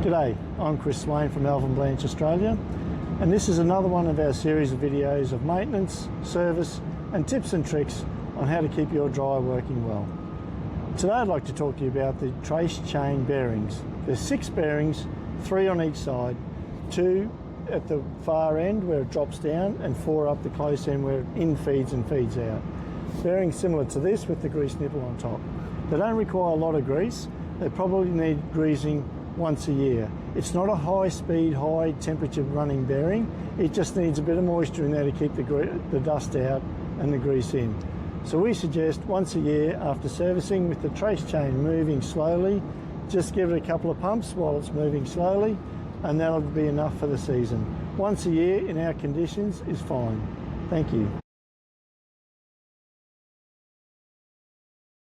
G'day, I'm Chris Swain from Alvin Blanch, Australia, and this is another one of our series of videos of maintenance, service and tips and tricks on how to keep your dryer working well. Today I'd like to talk to you about the trace chain bearings. There's 6 bearings, 3 on each side, 2 at the far end where it drops down and 4 up the close end where it in-feeds and feeds out. Bearings similar to this with the grease nipple on top. They don't require a lot of grease. They probably need greasing once a year. It's not a high speed, high temperature running bearing. It just needs a bit of moisture in there to keep the dust out and the grease in. So we suggest once a year after servicing with the trace chain moving slowly, just give it a couple of pumps while it's moving slowly and that'll be enough for the season. Once a year in our conditions is fine. Thank you.